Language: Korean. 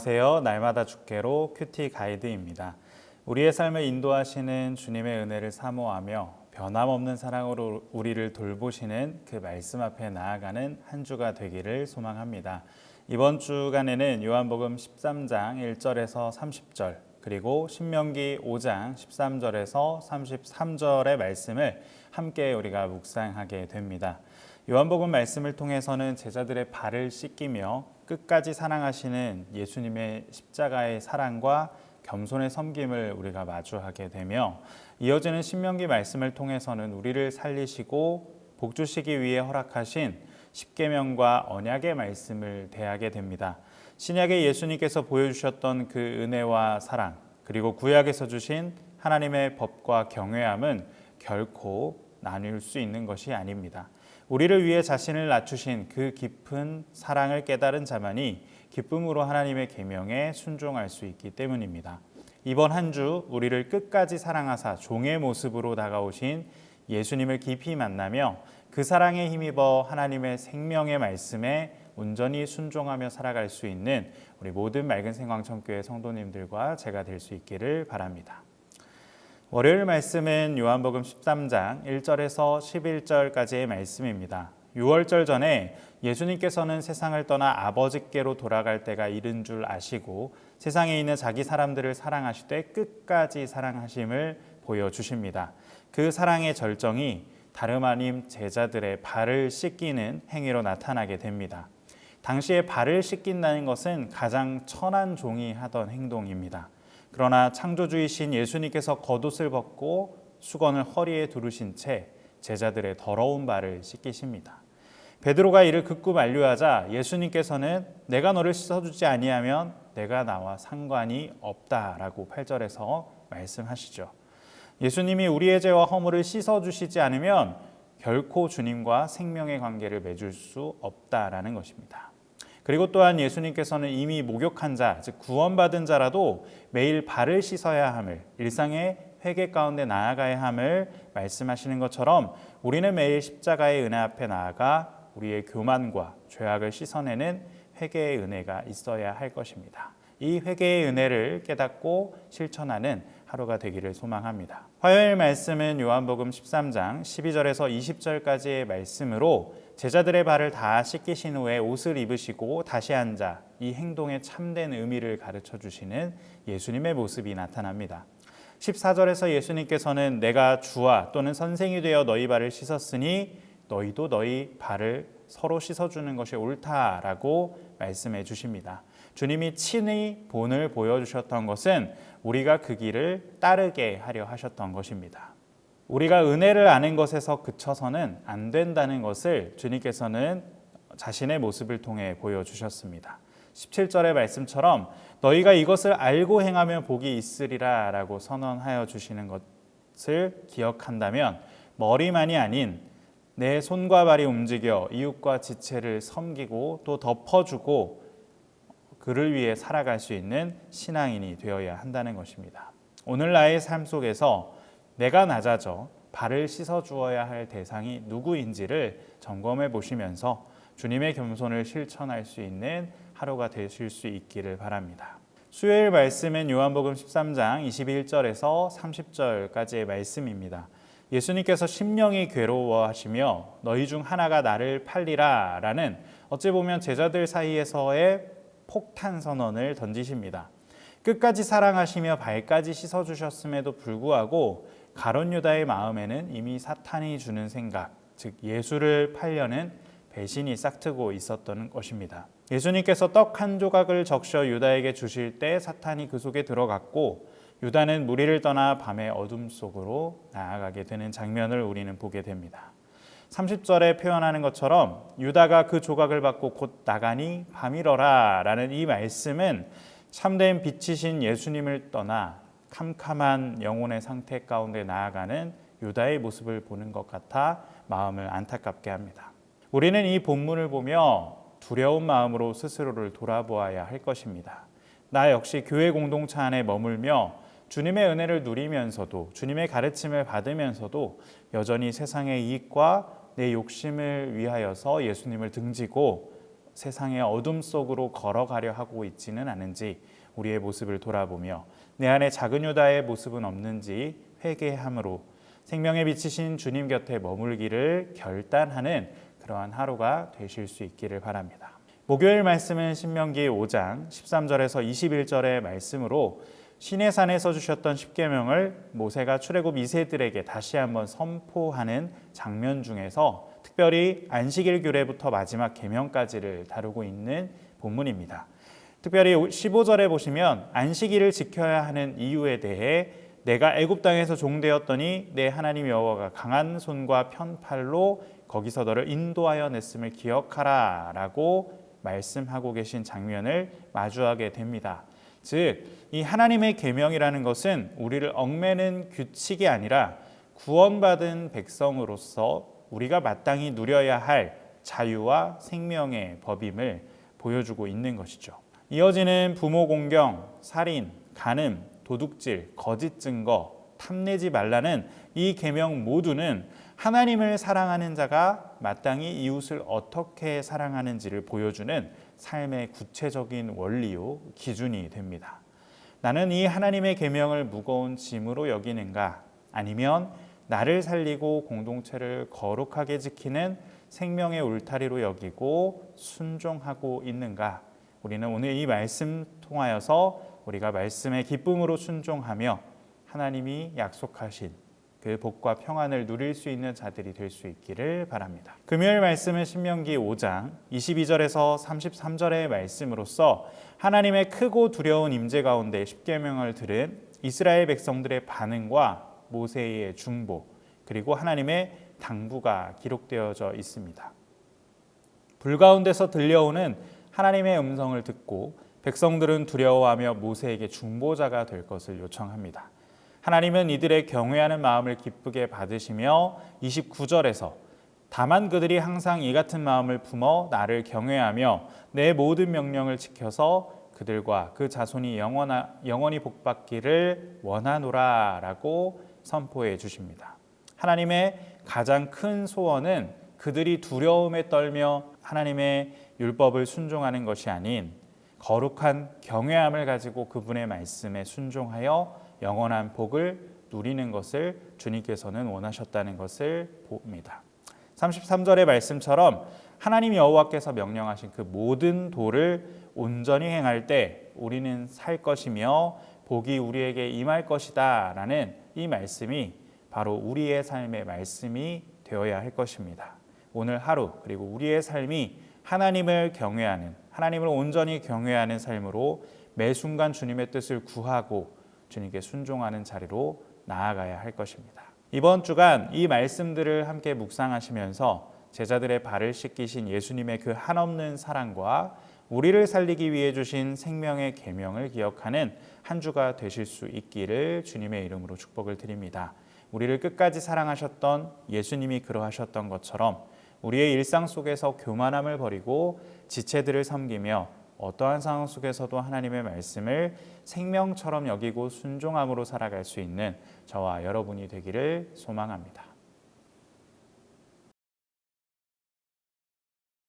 안녕하세요. 날마다 주께로 큐티 가이드입니다. 우리의 삶을 인도하시는 주님의 은혜를 사모하며 변함없는 사랑으로 우리를 돌보시는 그 말씀 앞에 나아가는 한 주가 되기를 소망합니다. 이번 주간에는 요한복음 13장 1절에서 30절 그리고 신명기 5장 13절에서 33절의 말씀을 함께 우리가 묵상하게 됩니다. 요한복음 말씀을 통해서는 제자들의 발을 씻기며 끝까지 사랑하시는 예수님의 십자가의 사랑과 겸손의 섬김을 우리가 마주하게 되며, 이어지는 신명기 말씀을 통해서는 우리를 살리시고 복주시기 위해 허락하신 십계명과 언약의 말씀을 대하게 됩니다. 신약의 예수님께서 보여주셨던 그 은혜와 사랑, 그리고 구약에서 주신 하나님의 법과 경외함은 결코 나눌 수 있는 것이 아닙니다. 우리를 위해 자신을 낮추신 그 깊은 사랑을 깨달은 자만이 기쁨으로 하나님의 계명에 순종할 수 있기 때문입니다. 이번 한 주 우리를 끝까지 사랑하사 종의 모습으로 다가오신 예수님을 깊이 만나며 그 사랑에 힘입어 하나님의 생명의 말씀에 온전히 순종하며 살아갈 수 있는 우리 모든 맑은 생광천교회 성도님들과 제가 될 수 있기를 바랍니다. 월요일 말씀은 요한복음 13장 1절에서 11절까지의 말씀입니다. 6월절 전에 예수님께서는 세상을 떠나 아버지께로 돌아갈 때가 이른 줄 아시고 세상에 있는 자기 사람들을 사랑하시되 끝까지 사랑하심을 보여주십니다. 그 사랑의 절정이 다름 아닌 제자들의 발을 씻기는 행위로 나타나게 됩니다. 당시에 발을 씻긴다는 것은 가장 천한 종이 하던 행동입니다. 그러나 창조주이신 예수님께서 겉옷을 벗고 수건을 허리에 두르신 채 제자들의 더러운 발을 씻기십니다. 베드로가 이를 극구 만류하자 예수님께서는 내가 너를 씻어주지 아니하면 내가 나와 상관이 없다라고 8절에서 말씀하시죠. 예수님이 우리의 죄와 허물을 씻어주시지 않으면 결코 주님과 생명의 관계를 맺을 수 없다라는 것입니다. 그리고 또한 예수님께서는 이미 목욕한 자, 즉 구원받은 자라도 매일 발을 씻어야 함을, 일상의 회개 가운데 나아가야 함을 말씀하시는 것처럼 우리는 매일 십자가의 은혜 앞에 나아가 우리의 교만과 죄악을 씻어내는 회개의 은혜가 있어야 할 것입니다. 이 회개의 은혜를 깨닫고 실천하는 하루가 되기를 소망합니다. 화요일 말씀은 요한복음 13장 12절에서 20절까지의 말씀으로 제자들의 발을 다 씻기신 후에 옷을 입으시고 다시 앉아 이 행동의 참된 의미를 가르쳐 주시는 예수님의 모습이 나타납니다. 14절에서 예수님께서는 내가 주와 또는 선생이 되어 너희 발을 씻었으니 너희도 너희 발을 서로 씻어주는 것이 옳다라고 말씀해 주십니다. 주님이 친히 본을 보여주셨던 것은 우리가 그 길을 따르게 하려 하셨던 것입니다. 우리가 은혜를 아는 것에서 그쳐서는 안 된다는 것을 주님께서는 자신의 모습을 통해 보여주셨습니다. 17절의 말씀처럼 너희가 이것을 알고 행하면 복이 있으리라 라고 선언하여 주시는 것을 기억한다면 머리만이 아닌 내 손과 발이 움직여 이웃과 지체를 섬기고 또 덮어주고 그를 위해 살아갈 수 있는 신앙인이 되어야 한다는 것입니다. 오늘 나의 삶 속에서 내가 낮아져 발을 씻어주어야 할 대상이 누구인지를 점검해 보시면서 주님의 겸손을 실천할 수 있는 하루가 되실 수 있기를 바랍니다. 수요일 말씀은 요한복음 13장 21절에서 30절까지의 말씀입니다. 예수님께서 심령이 괴로워하시며 너희 중 하나가 나를 팔리라 라는 어찌 보면 제자들 사이에서의 폭탄 선언을 던지십니다. 끝까지 사랑하시며 발까지 씻어주셨음에도 불구하고 가룟 유다의 마음에는 이미 사탄이 주는 생각, 즉 예수를 팔려는 배신이 싹트고 있었던 것입니다. 예수님께서 떡 한 조각을 적셔 유다에게 주실 때 사탄이 그 속에 들어갔고 유다는 무리를 떠나 밤의 어둠 속으로 나아가게 되는 장면을 우리는 보게 됩니다. 30절에 표현하는 것처럼 유다가 그 조각을 받고 곧 나가니 밤이러라 라는 이 말씀은 참된 빛이신 예수님을 떠나 캄캄한 영혼의 상태 가운데 나아가는 유다의 모습을 보는 것 같아 마음을 안타깝게 합니다. 우리는 이 본문을 보며 두려운 마음으로 스스로를 돌아보아야 할 것입니다. 나 역시 교회 공동체 안에 머물며 주님의 은혜를 누리면서도 주님의 가르침을 받으면서도 여전히 세상의 이익과 내 욕심을 위하여서 예수님을 등지고 세상의 어둠 속으로 걸어가려 하고 있지는 않은지 우리의 모습을 돌아보며 내 안에 작은 유다의 모습은 없는지 회개함으로 생명에 비치신 주님 곁에 머물기를 결단하는 그러한 하루가 되실 수 있기를 바랍니다. 목요일 말씀은 신명기 5장 13절에서 21절의 말씀으로 시내산에서 주셨던 십계명을 모세가 출애굽 2세들에게 다시 한번 선포하는 장면 중에서 특별히 안식일 규례부터 마지막 계명까지를 다루고 있는 본문입니다. 특별히 15절에 보시면 안식일을 지켜야 하는 이유에 대해 내가 애굽 땅에서 종되었더니 내 하나님 여호와가 강한 손과 편팔로 거기서 너를 인도하여 냈음을 기억하라 라고 말씀하고 계신 장면을 마주하게 됩니다. 즉, 이 하나님의 계명이라는 것은 우리를 얽매는 규칙이 아니라 구원받은 백성으로서 우리가 마땅히 누려야 할 자유와 생명의 법임을 보여주고 있는 것이죠. 이어지는 부모 공경, 살인, 간음, 도둑질, 거짓 증거, 탐내지 말라는 이 계명 모두는 하나님을 사랑하는 자가 마땅히 이웃을 어떻게 사랑하는지를 보여주는 삶의 구체적인 원리요 기준이 됩니다. 나는 이 하나님의 계명을 무거운 짐으로 여기는가? 아니면 나를 살리고 공동체를 거룩하게 지키는 생명의 울타리로 여기고 순종하고 있는가? 우리는 오늘 이 말씀 통하여서 우리가 말씀의 기쁨으로 순종하며 하나님이 약속하신 그 복과 평안을 누릴 수 있는 자들이 될 수 있기를 바랍니다. 금요일 말씀은 신명기 5장 22절에서 33절의 말씀으로서 하나님의 크고 두려운 임재 가운데 십계명을 들은 이스라엘 백성들의 반응과 모세의 중보 그리고 하나님의 당부가 기록되어져 있습니다. 불 가운데서 들려오는 하나님의 음성을 듣고 백성들은 두려워하며 모세에게 중보자가 될 것을 요청합니다. 하나님은 이들의 경외하는 마음을 기쁘게 받으시며 29절에서 다만 그들이 항상 이 같은 마음을 품어 나를 경외하며 내 모든 명령을 지켜서 그들과 그 자손이 영원히 복받기를 원하노라 라고 선포해 주십니다. 하나님의 가장 큰 소원은 그들이 두려움에 떨며 하나님의 율법을 순종하는 것이 아닌 거룩한 경외함을 가지고 그분의 말씀에 순종하여 영원한 복을 누리는 것을 주님께서는 원하셨다는 것을 봅니다. 33절의 말씀처럼 하나님 여호와께서 명령하신 그 모든 도를 온전히 행할 때 우리는 살 것이며 복이 우리에게 임할 것이다 라는 이 말씀이 바로 우리의 삶의 말씀이 되어야 할 것입니다. 오늘 하루 그리고 우리의 삶이 하나님을 경외하는 하나님을 온전히 경외하는 삶으로 매 순간 주님의 뜻을 구하고 주님께 순종하는 자리로 나아가야 할 것입니다. 이번 주간 이 말씀들을 함께 묵상하시면서 제자들의 발을 씻기신 예수님의 그 한없는 사랑과 우리를 살리기 위해 주신 생명의 계명을 기억하는 한 주가 되실 수 있기를 주님의 이름으로 축복을 드립니다. 우리를 끝까지 사랑하셨던 예수님이 그러하셨던 것처럼 우리의 일상 속에서 교만함을 버리고 지체들을 섬기며 어떠한 상황 속에서도 하나님의 말씀을 생명처럼 여기고 순종함으로 살아갈 수 있는 저와 여러분이 되기를 소망합니다.